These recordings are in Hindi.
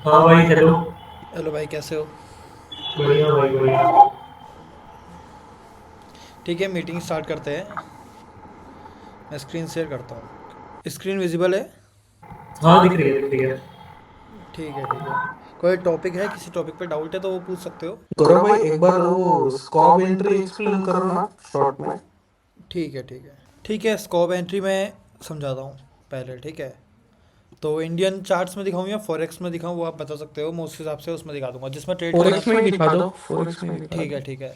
हाँ भाई, हेलो। हेलो भाई, कैसे हो? बढ़िया भाई, बढ़िया। ठीक है, मीटिंग स्टार्ट करते हैं। मैं स्क्रीन शेयर करता हूँ। स्क्रीन विजिबल है? हाँ, दिख रही है, दिख रही है। ठीक है, ठीक है। कोई टॉपिक है, किसी टॉपिक पे डाउट है तो वो पूछ सकते हो। गौरव भाई, एक बार वो स्कॉब एंट्री एक्सप्लेन करो ना, शॉर्ट में। ठीक है, ठीक है। ठीक है, स्कोप एंट्री में समझाता हूँ पहले, ठीक है। तो इंडियन चार्ट्स में दिखाऊँ या फॉरेक्स में दिखाऊँ, वो आप बता सकते हो। मैं उस हिसाब से उसमें दिखा दूंगा जिसमें ट्रेड करना फॉरेक्स में है। ही दिखा दो, फॉरेक्स में ही दिखा ठीक है, दो। ठीक है।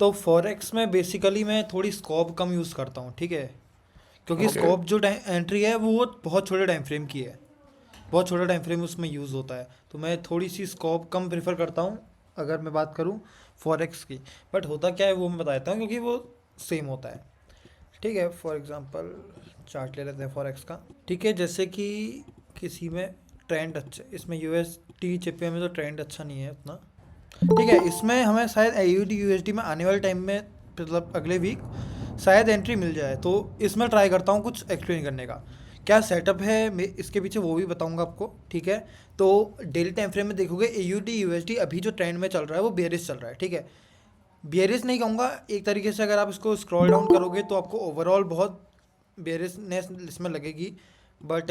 तो फॉरेक्स में बेसिकली मैं थोड़ी स्कोप कम यूज़ करता हूँ, ठीक है। क्योंकि ओके। स्कोप जो एंट्री है वो बहुत छोटे टाइम फ्रेम की है। बहुत छोटा टाइम फ्रेम उसमें यूज़ होता है, तो मैं थोड़ी सी स्कोप कम प्रेफर करता हूँ अगर मैं बात करूँ फॉरेक्स की। बट होता क्या है वो मैं बताता हूँ, क्योंकि वो सेम होता है। ठीक है, फॉर एग्जांपल चार्ट ले लेते हैं फॉरेक्स का। ठीक है, जैसे कि किसी में ट्रेंड अच्छा, इसमें यूएस टी चिपे में तो ट्रेंड अच्छा नहीं है उतना। ठीक है, इसमें हमें शायद AUD USD में आने वाले टाइम में, मतलब अगले वीक शायद एंट्री मिल जाए, तो इसमें ट्राई करता हूँ कुछ एक्सप्लेन करने का। क्या सेटअप है इसके पीछे वो भी बताऊंगा आपको, ठीक है। तो डेली टाइम फ्रेम में देखोगे AUD USD अभी जो ट्रेंड में चल रहा है वो बेरिश चल रहा है, ठीक है। बेरिश नहीं कहूँगा, एक तरीके से अगर आप इसको स्क्रॉल डाउन करोगे तो आपको ओवरऑल बहुत बेरिशनेस इसमें लगेगी। बट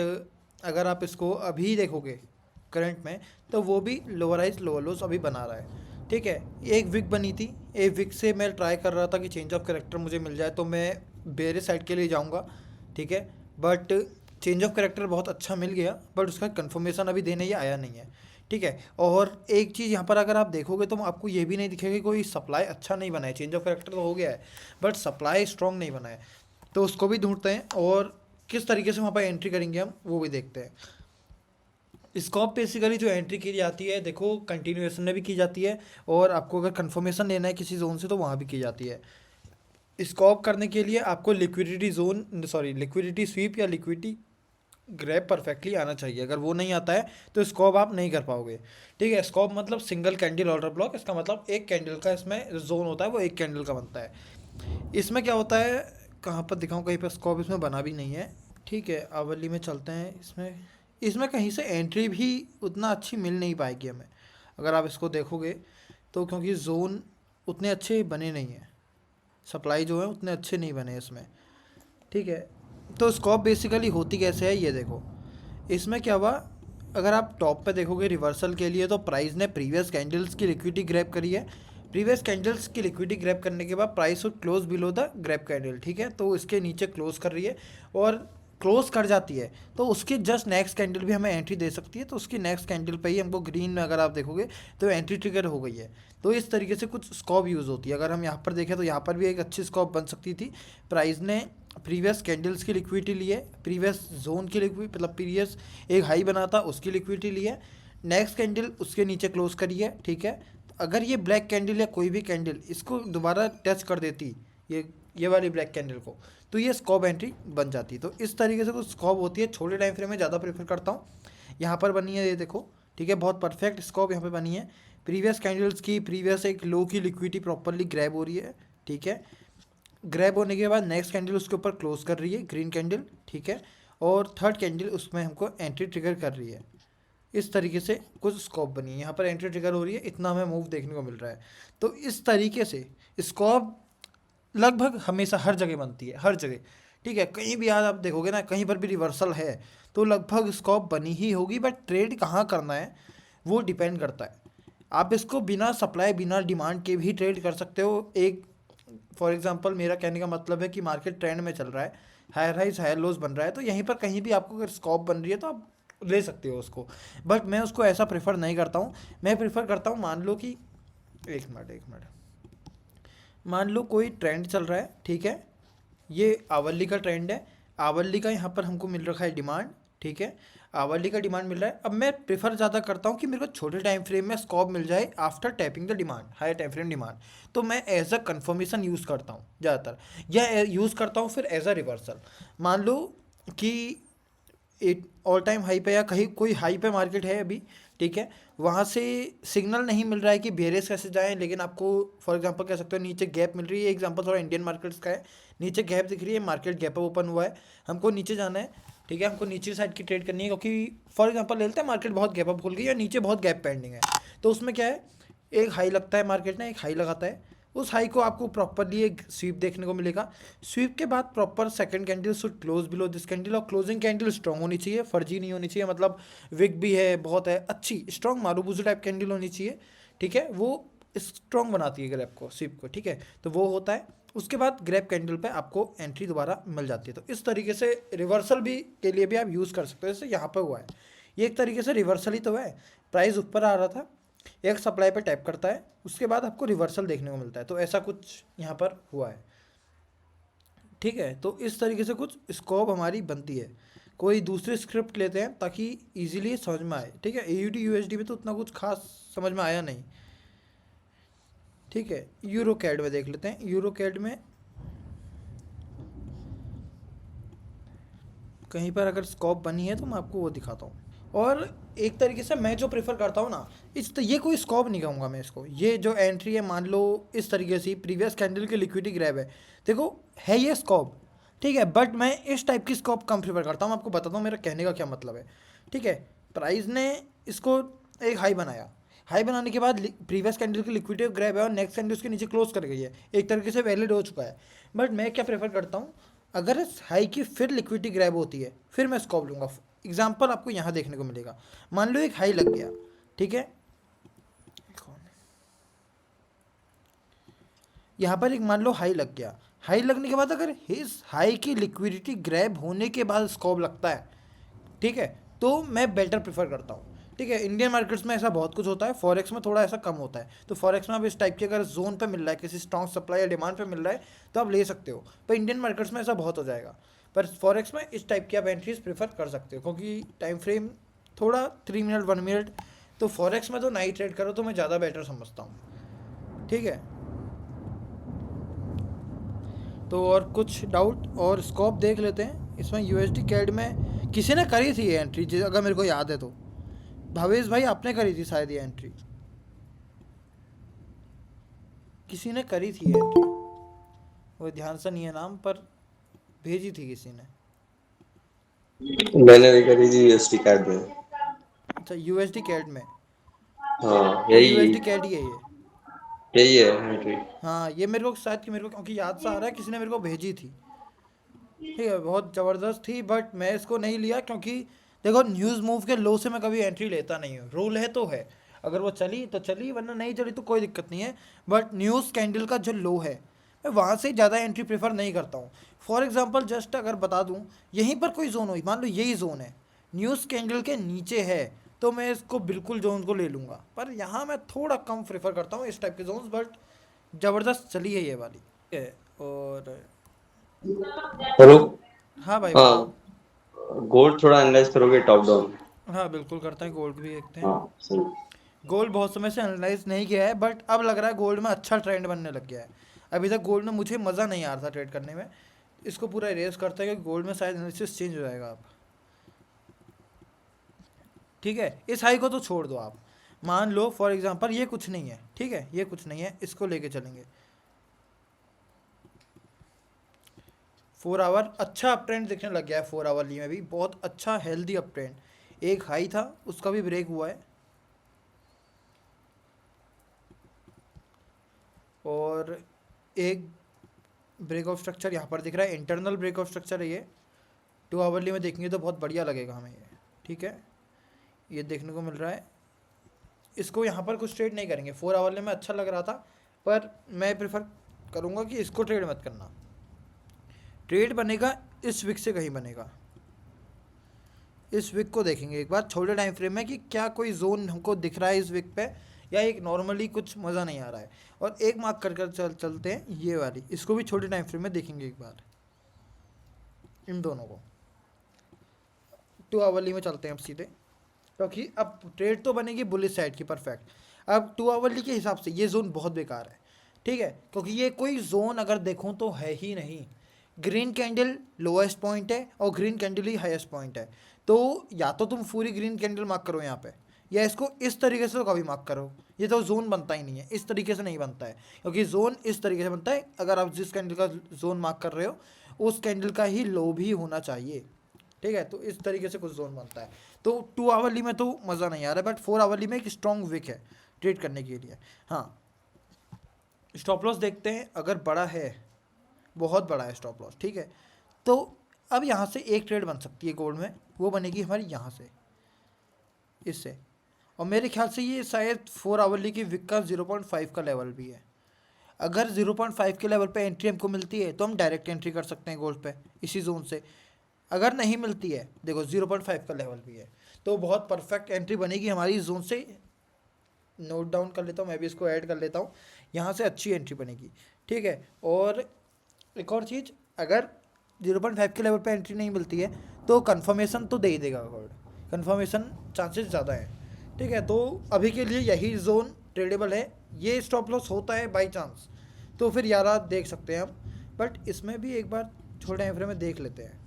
अगर आप इसको अभी देखोगे करंट में, तो वो भी लोअराइज लोअर लोस अभी बना रहा है, ठीक है। एक विक बनी थी, एक विक से मैं ट्राई कर रहा था कि चेंज ऑफ करेक्टर मुझे मिल जाए तो मैं बेरिश साइड के लिए जाऊंगा, ठीक है। बट चेंज ऑफ करेक्टर बहुत अच्छा मिल गया, बट उसका कंफर्मेशन अभी देने ये आया नहीं है, ठीक है। और एक चीज़ यहाँ पर अगर आप देखोगे तो आपको ये भी नहीं दिखेगा कि कोई सप्लाई अच्छा नहीं बना है। चेंज ऑफ करेक्टर तो हो गया है, बट सप्लाई स्ट्रॉन्ग नहीं बना है। तो उसको भी ढूंढते हैं, और किस तरीके से वहाँ पर एंट्री करेंगे हम वो भी देखते हैं। स्कोप बेसिकली जो एंट्री की जाती है, देखो कंटिन्यूएशन में भी की जाती है, और आपको अगर कंफर्मेशन लेना है किसी जोन से तो वहाँ भी की जाती है। स्कोप करने के लिए आपको liquidity zone, sorry liquidity SVEEP या लिक्विडिटी ग्रैब परफेक्टली आना चाहिए। अगर वो नहीं आता है तो स्कोप आप नहीं कर पाओगे, ठीक है। स्कोप मतलब सिंगल कैंडल ऑर्डर ब्लॉक, इसका मतलब एक कैंडल का इसमें जोन होता है, वो एक कैंडल का बनता है। इसमें क्या होता है, कहाँ पर दिखाऊँ, कहीं पर स्कोप इसमें बना भी नहीं है, ठीक है। आवली में चलते हैं। इसमें इसमें कहीं से एंट्री भी उतना अच्छी मिल नहीं पाएगी हमें, अगर आप इसको देखोगे तो, क्योंकि जोन उतने अच्छे बने नहीं हैं। सप्लाई जो है उतने अच्छे नहीं बने इसमें, ठीक है। तो स्कॉप बेसिकली होती कैसे है ये देखो। इसमें क्या हुआ, अगर आप टॉप पे देखोगे रिवर्सल के लिए, तो प्राइस ने प्रीवियस कैंडल्स की लिक्विडिटी ग्रैब करी है। प्रीवियस कैंडल्स की लिक्विडिटी ग्रैब करने के बाद price would close below the grab candle, ठीक है। तो इसके नीचे क्लोज कर रही है, और क्लोज कर जाती है तो उसकी जस्ट नेक्स्ट कैंडल भी हमें एंट्री दे सकती है। तो उसकी नेक्स्ट कैंडल पे ही हमको ग्रीन में अगर आप देखोगे तो एंट्री ट्रिगर हो गई है। तो इस तरीके से कुछ स्कॉप यूज़ होती है। अगर हम यहाँ पर देखें तो यहाँ पर भी एक अच्छी स्कॉप बन सकती थी। प्राइस ने प्रीवियस कैंडल्स की लिक्विडिटी ली है, प्रीवियस जोन की लिक्विड मतलब प्रीवियस एक हाई बना था उसकी लिक्विडिटी ली है, नेक्स्ट कैंडल उसके नीचे क्लोज करी है, ठीक है। तो अगर ये ब्लैक कैंडल या कोई भी कैंडल इसको दोबारा टच कर देती, ये ये वाली ब्लैक कैंडल को, तो ये स्कॉप एंट्री बन जाती। तो इस तरीके से कुछ स्कॉप होती है। छोटे टाइम फ्रेम में ज़्यादा प्रेफर करता हूँ। यहाँ पर बनी है ये देखो, ठीक है, बहुत परफेक्ट स्कॉप यहाँ पे बनी है। प्रीवियस कैंडल्स की प्रीवियस एक लो की लिक्विडिटी प्रॉपरली ग्रैब हो रही है, ठीक है। ग्रैब होने के बाद नेक्स्ट कैंडल उसके ऊपर क्लोज कर रही है, ग्रीन कैंडल, ठीक है। और थर्ड कैंडल उसमें हमको एंट्री ट्रिगर कर रही है। इस तरीके से कुछ स्कॉप बनी है, यहाँ पर एंट्री ट्रिगर हो रही है, इतना हमें मूव देखने को मिल रहा है। तो इस तरीके से स्कॉप लगभग हमेशा हर जगह बनती है, हर जगह, ठीक है। कहीं भी आज आप देखोगे ना, कहीं पर भी रिवर्सल है तो लगभग स्कॉप बनी ही होगी। बट ट्रेड कहाँ करना है वो डिपेंड करता है। आप इसको बिना सप्लाई बिना डिमांड के भी ट्रेड कर सकते हो। एक फॉर एग्जांपल मेरा कहने का मतलब है कि मार्केट ट्रेंड में चल रहा है, हायर हाइज हायर लोज बन रहा है, तो यहीं पर कहीं भी आपको अगर स्कॉप बन रही है तो आप ले सकते हो उसको। बट मैं उसको ऐसा प्रेफर नहीं करता हूँ। मैं प्रेफर करता हूँ, मान लो कि, एक मिनट एक मिनट, मान लो कोई ट्रेंड चल रहा है, ठीक है। ये आवली का ट्रेंड है। आवली का यहाँ पर हमको मिल रखा है डिमांड, ठीक है। आवली का डिमांड मिल रहा है। अब मैं प्रेफर ज़्यादा करता हूँ कि मेरे को छोटे टाइम फ्रेम में स्कॉप मिल जाए after tapping the demand, higher time frame demand. तो मैं एज अ कंफर्मेशन यूज़ करता हूँ ज़्यादातर, या यूज़ करता हूँ फिर एज अ रिवर्सल। मान लो कि एक ऑल टाइम हाई पे या कहीं कोई हाई पे मार्केट है अभी, ठीक है। वहाँ से सिग्नल नहीं मिल रहा है कि बेरेस कैसे जाएं, लेकिन आपको फॉर एग्जांपल कह सकते हो नीचे गैप मिल रही है। एग्जांपल थोड़ा इंडियन मार्केट्स का है, नीचे गैप दिख रही है, मार्केट गैप अप ओपन हुआ है, हमको नीचे जाना है। ठीक है, हमको नीचे साइड की ट्रेड करनी है, क्योंकि फॉर एग्जांपल ले लेते हैं मार्केट बहुत गैप अप खुल गई या नीचे बहुत गैप पेंडिंग है, तो उसमें क्या है, एक हाई लगता है मार्केट ने, एक हाई लगाता है, उस हाई को आपको प्रॉपरली एक स्वीप देखने को मिलेगा। स्वीप के बाद proper second candle should close below this candle, और क्लोजिंग कैंडल स्ट्रॉन्ग होनी चाहिए, फर्जी नहीं होनी चाहिए, मतलब विक भी है बहुत है, अच्छी स्ट्रॉन्ग मारूबुजू टाइप कैंडल होनी चाहिए। ठीक है, वो स्ट्रॉन्ग बनाती है ग्रैप को, स्वीप को। ठीक है, तो वो होता है। उसके बाद ग्रैप कैंडल पे आपको एंट्री दोबारा मिल जाती है। तो इस तरीके से रिवर्सल भी के लिए भी आप यूज़ कर सकते हो, जैसे यहाँ पे हुआ है, ये एक तरीके से रिवर्सल ही तो है। प्राइस ऊपर आ रहा था, एक सप्लाई पे टैप करता है, उसके बाद आपको रिवर्सल देखने को मिलता है, तो ऐसा कुछ यहाँ पर हुआ है। ठीक है, तो इस तरीके से कुछ स्कोप हमारी बनती है। कोई दूसरे स्क्रिप्ट लेते हैं ताकि इजीली समझ में आए। ठीक है, AUD USD में तो उतना कुछ खास समझ में आया नहीं। ठीक है, यूरो कैड में देख लेते हैं। यूरो कैड में कहीं पर अगर स्कोप बनी है तो मैं आपको वो दिखाता हूँ। और एक तरीके से मैं जो प्रेफर करता हूँ ना, ये कोई स्कोप नहीं कहूँगा मैं इसको, ये जो एंट्री है मान लो इस तरीके से प्रीवियस कैंडल की लिक्विडिटी ग्रैब है, देखो है ये स्कोप। ठीक है, बट मैं इस टाइप की स्कोप कम प्रेफर करता हूँ, आपको बताता हूँ मेरा कहने का क्या मतलब है। ठीक है, प्राइस ने इसको एक हाई बनाया, हाई बनाने के बाद प्रीवियस कैंडल की लिक्विडिटी ग्रैब है और नेक्स्ट कैंडल उसके नीचे क्लोज कर गई है, एक तरीके से वैलिड हो चुका है। बट मैं क्या प्रेफर करता हूँ, अगर इस हाई की फिर लिक्विडिटी ग्रैब होती है फिर मैं स्कॉप लूँगा। एग्जाम्पल आपको यहाँ देखने को मिलेगा, मान लो एक हाई लग गया। ठीक है, यहाँ पर एक मान लो हाई लग गया, हाई लगने के बाद अगर इस हाई की लिक्विडिटी ग्रैब होने के बाद स्कॉप लगता है, ठीक है, तो मैं बेटर प्रेफर करता हूँ। ठीक है, इंडियन मार्केट्स में ऐसा बहुत कुछ होता है, फॉरेक्स में थोड़ा ऐसा कम होता है। तो फॉरेक्स में आप इस टाइप के अगर जोन पे मिल रहा है, किसी स्ट्रॉन्ग सप्लाई या डिमांड पे मिल रहा है तो आप ले सकते हो, पर इंडियन मार्केट्स में ऐसा बहुत हो जाएगा। पर फॉरेक्स में इस टाइप की आप एंट्रीज प्रेफर कर सकते हो, क्योंकि टाइम फ्रेम थोड़ा 3 मिनट 1 मिनट, तो फॉरेक्स में तो नाइट ट्रेड करो तो मैं ज़्यादा बेटर समझता हूँ। ठीक है, तो और कुछ डाउट और स्कोप देख लेते हैं। इसमें USD कैड में किसी ने करी थी ये एंट्री, अगर मेरे को याद है तो भावेश भाई आपने करी थी शायद ये एंट्री, किसी ने करी थी ये एंट्री, वो ध्यान से नहीं है नाम, पर भेजी थी किसी ने। मैंने भी करी थी यूएसडी कार्ड में। अच्छा, USD कैड में, हाँ तो यही USD कैड ही है ये। यही है एंट्री। हाँ, ये मेरे को शायद कि मेरे को क्योंकि याद सा आ रहा है, किसी ने मेरे को भेजी थी। ठीक है, बहुत ज़बरदस्त थी, बट मैं इसको नहीं लिया क्योंकि देखो न्यूज़ मूव के लो से मैं कभी एंट्री लेता नहीं हूँ। रूल है तो है, अगर वो चली तो चली, वरना नहीं चली तो कोई दिक्कत नहीं है। बट न्यूज़ कैंडल का जो लो है मैं वहाँ से ज़्यादा एंट्री प्रेफर नहीं करता हूँ। फॉर एग्जांपल जस्ट अगर बता दूँ, यहीं पर कोई जोन हुई, मान लो यही जोन है, न्यूज़ कैंडल के नीचे है, तो मैं इसको बिल्कुल जोन को ले लूँगा। पर यहाँ मैं थोड़ा कम प्रेफर करता हूँ इस टाइप के जोन्स, बट ज़बरदस्त चली है ये वाली। ठीक है, और हेलो। हाँ भाई हाँ, बताओ। गोल्ड थोड़ा एनालाइज करोगे टॉप डाउन? हाँ बिल्कुल करते हैं, गोल्ड भी देखते हैं। हाँ सही। गोल्ड बहुत समय से एनालाइज नहीं किया है, बट अब लग रहा है गोल्ड में अच्छा ट्रेंड बनने लग गया है। अभी तक गोल्ड में मुझे मज़ा नहीं आ रहा था ट्रेड करने में, इसको पूरा इरेज करते हैं कि गोल्ड में शायद एनालिसिस चेंज हो जाएगा अब। ठीक है, इस हाई को तो छोड़ दो आप, मान लो फॉर एग्जांपल ये कुछ नहीं है। ठीक है, ये कुछ नहीं है, इसको लेके चलेंगे। 4 आवर अच्छा अप ट्रेंड दिखने लग गया है, 4 आवरली में भी बहुत अच्छा हेल्दी अप ट्रेंड। एक हाई था उसका भी ब्रेक हुआ है, और एक ब्रेक ऑफ स्ट्रक्चर यहाँ पर दिख रहा है, इंटरनल ब्रेक ऑफ स्ट्रक्चर है ये। 2 आवरली में देखेंगे तो बहुत बढ़िया लगेगा हमें ये। ठीक है, ये देखने को मिल रहा है, इसको यहाँ पर कुछ ट्रेड नहीं करेंगे। 4 आवरली में अच्छा लग रहा था, पर मैं प्रेफर करूँगा कि इसको ट्रेड मत करना। ट्रेड बनेगा इस विक से कहीं बनेगा, इस विक को देखेंगे एक बार छोटे टाइम फ्रेम में कि क्या कोई जोन हमको दिख रहा है इस विक पे, या एक नॉर्मली कुछ मज़ा नहीं आ रहा है। और एक मार्क कर कर चलते हैं ये वाली, इसको भी छोटे टाइम फ्रेम में देखेंगे एक बार, इन दोनों को। 2 आवरली में चलते हैं अब सीधे, क्योंकि अब ट्रेड तो बनेगी बुलिश साइड की परफेक्ट। अब 2 आवरली के हिसाब से ये जोन बहुत बेकार है। ठीक है, क्योंकि ये कोई जोन अगर देखूँ तो है ही नहीं। ग्रीन कैंडल लोएस्ट पॉइंट है और ग्रीन कैंडल ही हाईएस्ट पॉइंट है, तो या तो तुम पूरी ग्रीन कैंडल मार्क करो यहाँ पे, या इसको इस तरीके से तो कभी मार्क करो। ये तो जोन बनता ही नहीं है, इस तरीके से नहीं बनता है, क्योंकि जोन इस तरीके से बनता है, अगर आप जिस कैंडल का जोन मार्क कर रहे हो उस कैंडल का ही लो भी होना चाहिए। ठीक है, तो इस तरीके से कुछ जोन बनता है। तो 2 आवरली में तो मज़ा नहीं आ रहा है, बट 4 आवरली में एक स्ट्रॉन्ग विक है ट्रेड करने के लिए। हाँ, स्टॉप लॉस देखते हैं, अगर बड़ा है, बहुत बड़ा है स्टॉप लॉस, ठीक है, तो अब यहाँ से एक ट्रेड बन सकती है गोल्ड में, वो बनेगी हमारी यहाँ से, इससे। और मेरे ख्याल से ये शायद 4 आवरली की विक का 0.5 का लेवल भी है। अगर 0.5 के लेवल पे एंट्री हमको मिलती है तो हम डायरेक्ट एंट्री कर सकते हैं गोल्ड पे इसी जोन से। अगर नहीं मिलती है, देखो 0.5 का लेवल भी है, तो बहुत परफेक्ट एंट्री बनेगी हमारी इस जोन से। नोट डाउन कर लेता हूँ, मैं भी इसको ऐड कर लेता हूँ, यहाँ से अच्छी एंट्री बनेगी, ठीक है। और एक और चीज़, अगर 0.5 के लेवल पे एंट्री नहीं मिलती है तो कंफर्मेशन तो दे ही देगा गोल्ड, कंफर्मेशन चांसेस ज़्यादा है, ठीक है। तो अभी के लिए यही जोन ट्रेडेबल है। ये स्टॉप लॉस होता है बाई चांस, तो फिर यार देख सकते हैं हम, बट इसमें भी एक बार छोटे टाइम फ्रेम में देख लेते हैं,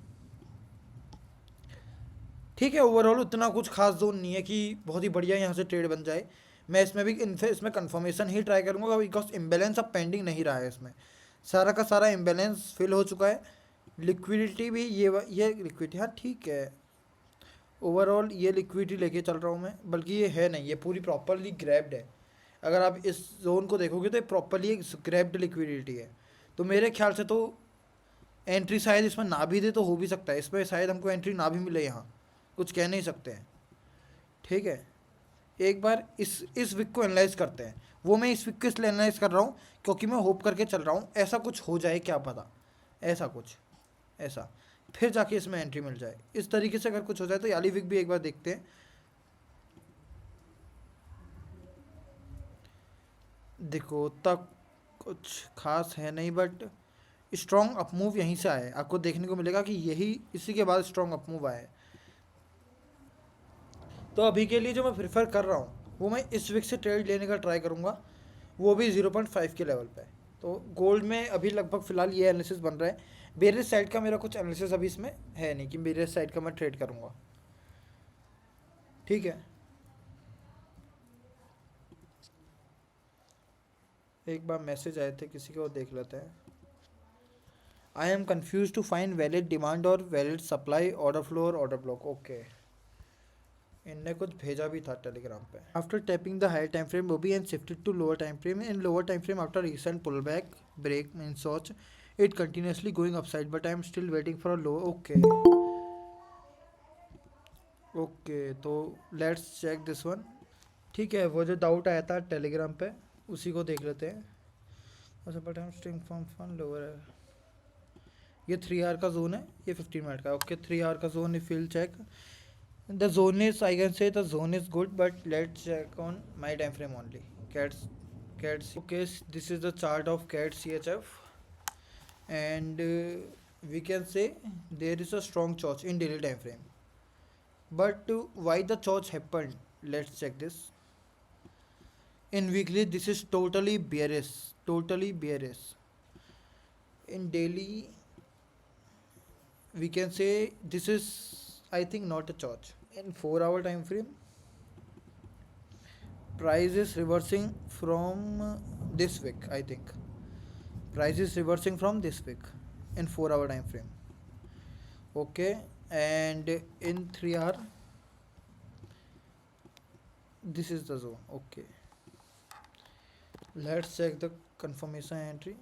ठीक है। ओवरऑल उतना कुछ खास जोन नहीं है कि बहुत ही बढ़िया यहाँ से ट्रेड बन जाए। मैं इसमें भी इसमें कंफर्मेशन ही ट्राई करूँगा, बिकॉज इम्बेलेंस अब पेंडिंग नहीं रहा है, इसमें सारा का सारा इम्बेलेंस फिल हो चुका है। लिक्विडिटी भी ये लिक्विडिटी, हाँ ठीक है, ओवरऑल ये लिक्विडिटी लेके चल रहा हूँ मैं, बल्कि ये है नहीं, ये पूरी प्रॉपरली ग्रैब्ड है। अगर आप इस जोन को देखोगे तो ये प्रॉपरली एक ग्रैब्ड लिक्विडिटी है। तो मेरे ख्याल से तो एंट्री शायद इसमें ना भी दे तो हो भी सकता है, इसमें शायद हमको एंट्री ना भी मिले, यहाँ कुछ कह नहीं सकते हैं, ठीक है। एक बार इस विक को एनालाइज करते हैं। वो मैं इस विक को इसलिए एनालाइज कर रहा हूँ क्योंकि मैं होप करके चल रहा हूँ ऐसा कुछ हो जाए, क्या पता, ऐसा कुछ, ऐसा फिर जाके इसमें एंट्री मिल जाए। इस तरीके से अगर कुछ हो जाए तो याली विक भी एक बार देखते हैं। देखो तक कुछ खास है नहीं, बट स्ट्रॉन्ग अप मूव यहीं से आया है, आपको देखने को मिलेगा कि यही इसी के बाद स्ट्रॉन्ग अप मूव आया है। तो अभी के लिए जो मैं प्रेफर कर रहा हूँ वो मैं इस विक से ट्रेड लेने का ट्राई करूँगा, वो भी 0.5 के लेवल पे। तो गोल्ड में अभी लगभग फ़िलहाल ये एनालिसिस बन रहा है। बेरिस साइड का मेरा कुछ एनालिसिस अभी इसमें है नहीं कि बेरिस साइड का मैं ट्रेड करूँगा, ठीक है। एक बार मैसेज आए थे किसी को, देख लेते हैं। I am confuse to find valid demand और वैलिड सप्लाई, ऑर्डर फ्लो और ऑर्डर ब्लॉक। ओके, इनने कुछ भेजा भी था टेलीग्राम पे। आफ्टर टैपिंग द हायर टाइम फ्रेम Bobby and shifted to lower time frame. In lower time frame after recent pullback break in such it continuously going upside, but I am still waiting for a low. Okay, okay, तो लेट्स चेक दिस वन, ठीक है। वो जो डाउट आया था टेलीग्राम पे उसी को देख लेते हैं। अच्छा, but I am sting from fun lower, ये 3 आवर का जोन है, ये 15 मिनट का। ओके, 3 आवर का जोन है, feel check. The zone is, I can say the zone is good, but let's check on my time frame only. Cats. Okay, this is the chart of Cat CHF, and we can say there is a strong charge in daily time frame. But why the charge happened? Let's check this. In weekly, this is totally bearish. Totally bearish. In daily, we can say this is, I think, not a charge. In 4 hour time frame, price is reversing from this wick, I think. Price is reversing from this wick in 4 hour time frame. Okay, and in 3 hour, this is the zone. Okay, let's check the confirmation entry.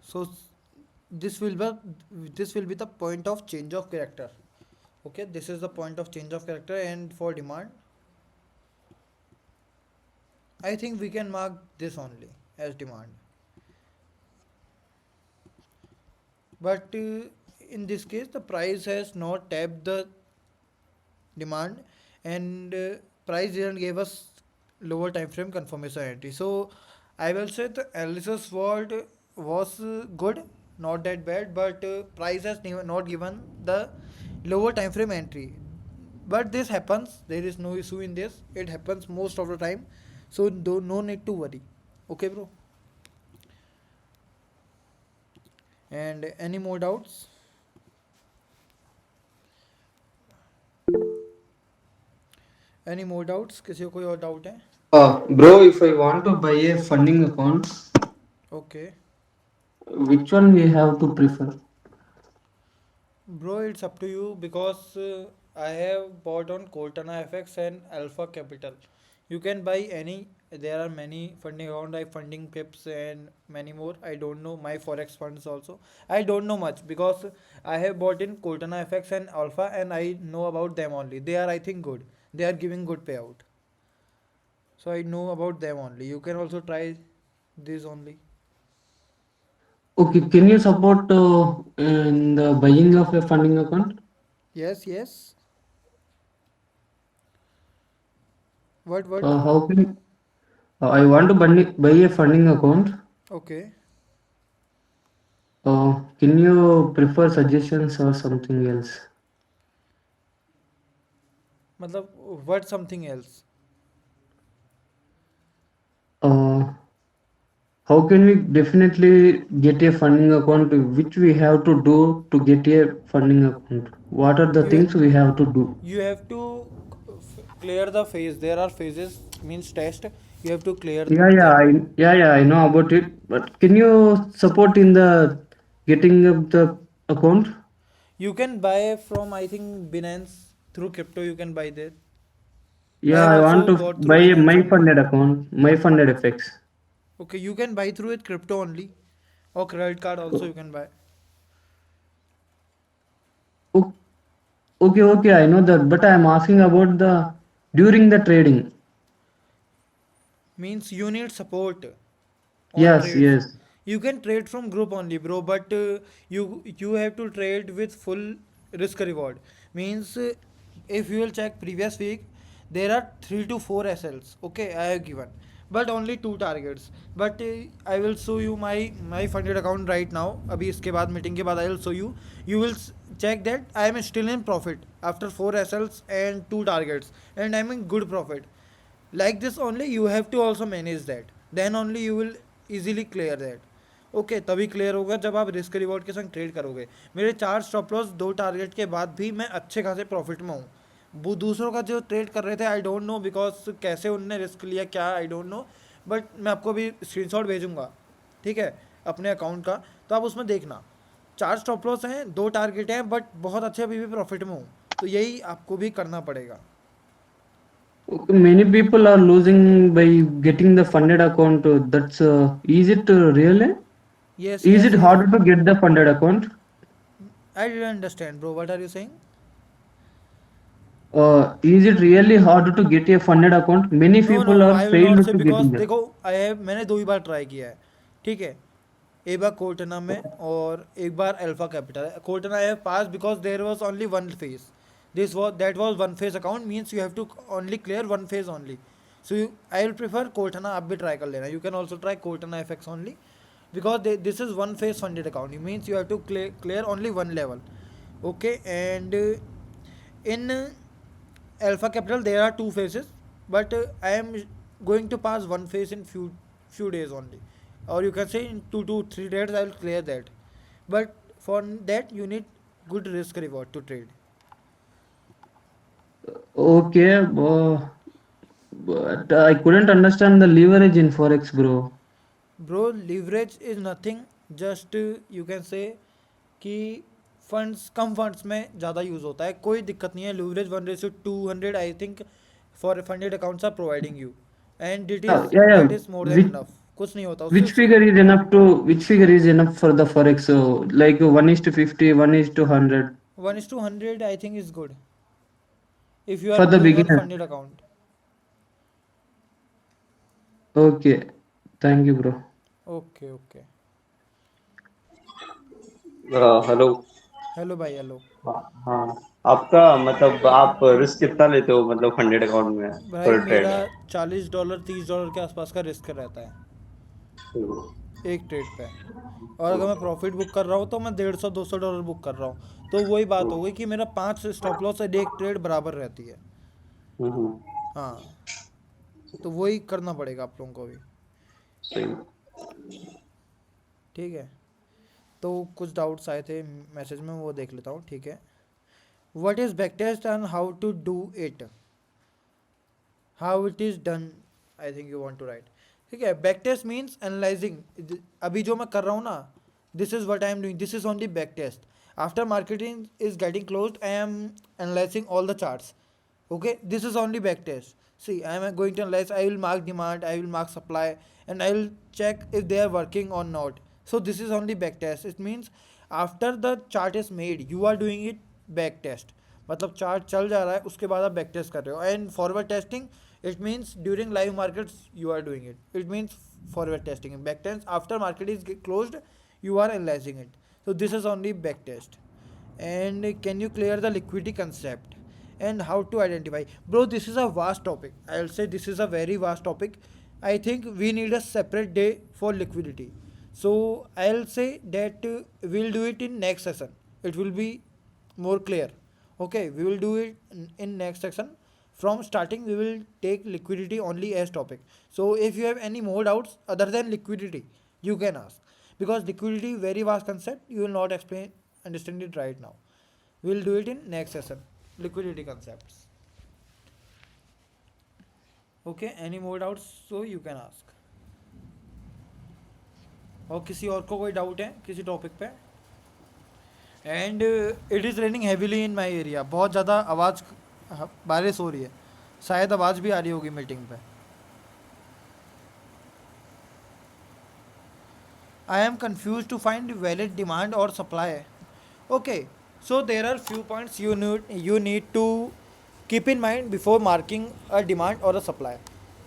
So this will be the point of change of character. Okay, this is the point of change of character, and for demand I think we can mark this only as demand. But in this case the price has not tapped the demand, and price didn't give us lower time frame confirmation entry. So I will say the analysis world was good, not that bad, but price has not given the lower time frame entry. But this happens, there is no issue in this, it happens most of the time, so no need to worry. Okay bro, and any more doubts? किसी को कोई और डाउट है? Bro, if I want to buy a funding account, Okay. which one we have to prefer? Bro, it's up to you because I have bought on Cortana FX and Alpha Capital. You can buy any. There are many funding account like Funding Pips and many more. I don't know my forex funds also. I don't know much because I have bought in Cortana FX and Alpha and I know about them only. They are I think good. They are giving good payout. So I know about them only. You can also try this only. Okay, can you support in the buying of a funding account? Yes, yes. What? How can I want to buy a funding account? Okay. Can you prefer suggestions or something else? मतलब what something else? Uh, how can we definitely get a funding account? Which we have to do to get a funding account? What are the You things we have to do? you have to clear the phase. There are phases means test. You have to clear them. Yeah, I know about it. But can you support in the getting of the account? You can buy from I think Binance through crypto. You can buy there. I Yeah, have I want also to bought through buy a Binance my only. funded account, my funded FX. Okay, you can buy through it crypto only, or credit card also you can buy. O- okay, I know that, but I am asking about the during the trading. Means you need support on Yes, trades. yes. You can trade from group only, bro, but you have to trade with full risk reward. Means if you will check previous week, there are 3 to 4 SLs. Okay, I have given, but only two targets. But I will show you my funded account right now. अभी इसके बाद मीटिंग के बाद I will show you. You will check that I am still in profit after 4 SLs and two targets, and I am in good profit. Like this only you have to also manage that, then only you will easily clear that. Okay तभी क्लियर होगा जब आप रिस्क रिवॉर्ड के संग ट्रेड करोगे. मेरे 4 स्टॉप लॉस 2 टारगेट के बाद भी मैं अच्छे खासे प्रॉफिट में हूँ. वो दूसरों का जो ट्रेड कर रहे थे आई डोंट नो बिकॉज कैसे उनने रिस्क लिया क्या आई डोंट नो. बट मैं आपको अभी स्क्रीनशॉट भेजूंगा, ठीक है, अपने अकाउंट का. तो आप उसमें देखना 4 स्टॉप लॉस हैं 2 टारगेट हैं बट बहुत अच्छे अभी भी प्रॉफिट में हूँ. तो यही आपको भी करना पड़ेगा. Okay, many people are losing by getting the funded account. That's is it really? Yes, Is it yes, yes. harder to get the funded account? I didn't understand, bro. What are you saying? Is it really hard to get a funded account? Many no no people no are I will not failed से to बिकॉज getting that. देखो आई हैव मैंने 2 ही बार ट्राई किया है, ठीक है. एक बार कोर्टना में और एक बार alpha capital. Cortana I have pass because there was only one phase. This was that was one phase account means you have to only clear one phase only. So you I will prefer Cortana. आप भी ट्राई कर लेना. You can also try Cortana FX only because this is one phase funded account. It means you have to clear only one level. Okay, and in alpha capital there are two phases, but I am going to pass one phase in few days only, or you can say in 2 to 3 days I will clear that. But for that you need good risk reward to trade. Okay, but I couldn't understand the leverage in forex, bro. Bro, leverage is nothing, just you can say कि फंड्स कम फंड्स में ज़्यादा यूज़ होता है. कोई दिक्कत नहीं है. Leverage 1:200 I think for funded accounts are providing you, and it is Yeah. That is more than enough. कुछ नहीं होता उससे. Which figure is enough for the forex? So like 1:50, 1:100 1:100 I think is good if you are for the doing on beginner. Funded account. Okay, thank you, bro. Okay okay. Hello. Hello भाई हेलो. हाँ, आपका मतलब आप रिस्क कितना लेते हो मतलब फंडेड अकाउंट में भाई पर ट्रेड? मेरा $40 $30 के आसपास का रिस्क रहता है एक ट्रेड पे. और अगर मैं प्रॉफिट बुक कर रहा हूँ तो मैं $150 $200 बुक कर रहा हूँ. तो वही बात हो गई कि मेरा 5 स्टॉप लॉस एक ट्रेड बराबर रहती है. हम्म, हाँ, तो वही करना पड़ेगा आप लोगों को भी. सही. ठीक है. तो कुछ डाउट्स आए थे मैसेज में, वो देख लेता हूँ. ठीक है. What is back test and how to do it, how it is done. I think you want to write. ठीक है, बैक टेस्ट मीन्स एनालाइजिंग. अभी जो मैं कर रहा हूँ ना, this is what I am doing, this is only back test. After marketing is getting closed, I am analysing all the charts. Okay, this is only back test. See, I am going to analyze, I will mark demand, I will mark supply, and I will check if they are working or not. So this is only back test. It means after the chart is made, you are doing it back test. मतलब चार्ट चल जा रहा है, उसके बाद आप बैक टेस्ट कर रहे हो. And forward testing, it means during live markets you are doing it. It means forward testing. Back test after market is closed, you are analyzing it. So this is only back test. And can you clear the liquidity concept and how to identify? Bro, this is a vast topic. I'll say this is a very vast topic. I think we need a separate day for liquidity. So I'll say that we'll do it in next session. It will be more clear. Okay, we will do it in next section. From starting we will take liquidity only as topic. So if you have any more doubts other than liquidity, you can ask, because liquidity very vast concept, you will not understand it right now. We'll do it in next session. Liquidity concepts. Okay, any more doubts so you can ask. और किसी और को कोई डाउट है किसी टॉपिक पे? And it is raining heavily in my area. बहुत ज़्यादा आवाज़, बारिश हो रही है, शायद आवाज़ भी आ रही होगी मीटिंग पे. I am confused to find valid demand or supply. Okay, so there are few points you need to keep in mind before marking a demand or a supply.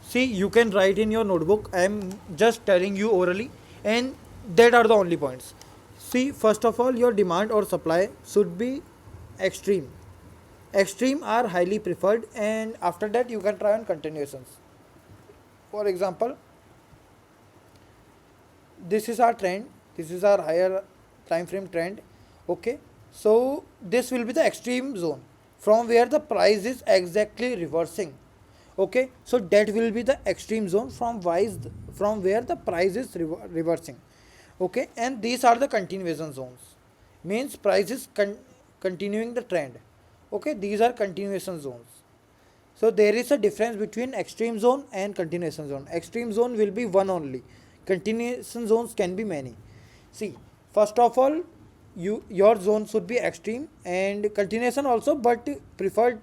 See, you can write in your notebook. I am just telling you orally, and that are the only points. See, first of all, your demand or supply should be extreme. Extreme are highly preferred, and after that you can try on continuations. For example, this is our trend, this is our higher time frame trend. Okay, so this will be the extreme zone from where the price is exactly reversing. Okay, so that will be the extreme zone from where the price is reversing. Okay, and these are the continuation zones, means price is continuing the trend. Okay, these are continuation zones. So there is a difference between extreme zone and continuation zone. Extreme zone will be one only, continuation zones can be many. See, first of all, your zone should be extreme and continuation also, but preferred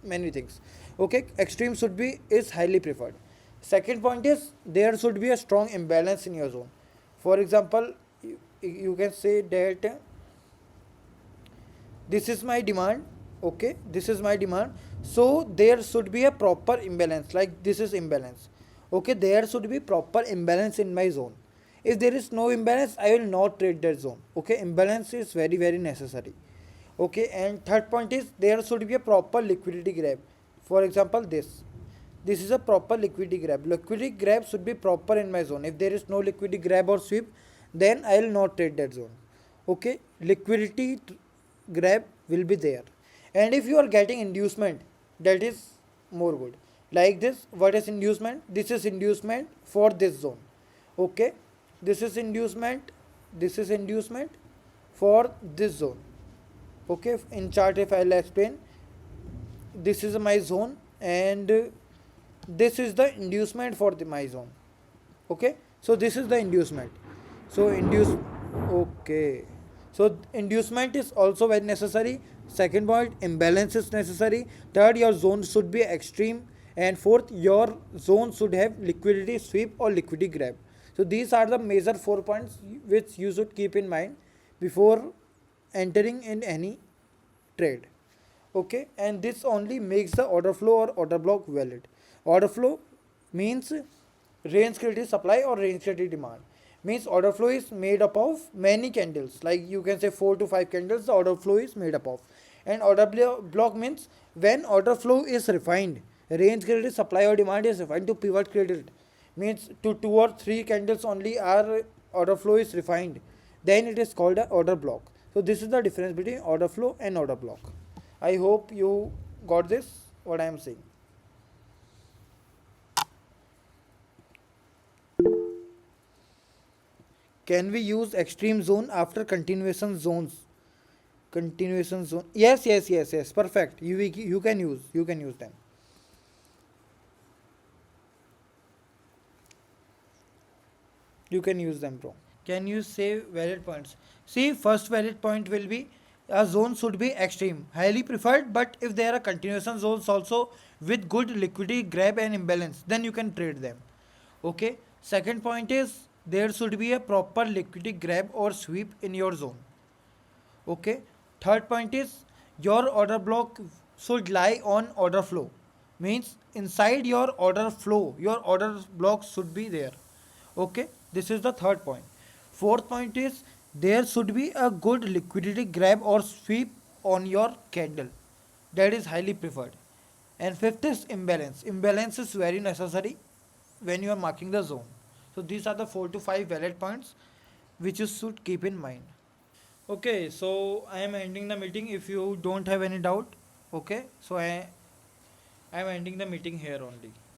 many things. Okay, extreme is highly preferred. Second point is there should be a strong imbalance in your zone. For example, you can say that this is my demand. Okay, this is my demand, so there should be a proper imbalance, like this is imbalance. Okay, there should be proper imbalance in my zone. If there is no imbalance, I will not trade that zone. Okay, imbalance is very very necessary. Okay, and third point is there should be a proper liquidity grab. For example, this is a proper liquidity grab. Liquidity grab should be proper in my zone. If there is no liquidity grab or sweep, then I will not trade that zone. Okay, liquidity grab will be there. And if you are getting inducement, that is more good. Like this, what is inducement? This is inducement for this zone. Okay, this is inducement for this zone. Okay, in chart if I'll explain, this is my zone and this is the inducement for my zone. Okay, so this is the inducement. So okay, so inducement is also very necessary. Second point, imbalance is necessary. Third, your zone should be extreme. And fourth, your zone should have liquidity sweep or liquidity grab. So these are the major 4 points which you should keep in mind before entering in any trade. Okay, and this only makes the order flow or order block valid. Order flow means range created supply or range created demand. Means order flow is made up of many candles, like you can say 4 to 5 candles the order flow is made up of. And order block means when order flow is refined, range created supply or demand is refined to pivot created, means to 2 or 3 candles only our order flow is refined, then it is called a order block. So this is the difference between order flow and order block. I hope you got this what I am saying. Can we use extreme zone after continuation zones? Continuation zone, yes, perfect. You can use them. You can use them, bro. Can you say valid points? See, first valid point will be a zone should be extreme, highly preferred, but if there are continuation zones also with good liquidity grab and imbalance, then you can trade them. Okay. Second point is there should be a proper liquidity grab or sweep in your zone. Okay. Third point is your order block should lie on order flow. Means inside your order flow, your order block should be there. Okay. This is the third point. Fourth point is there should be a good liquidity grab or sweep on your candle. That is highly preferred. And fifth is imbalance. Imbalance is very necessary when you are marking the zone. So these are the 4 to 5 valid points which you should keep in mind. Okay, so I am ending the meeting if you don't have any doubt. Okay, so I am ending the meeting here only.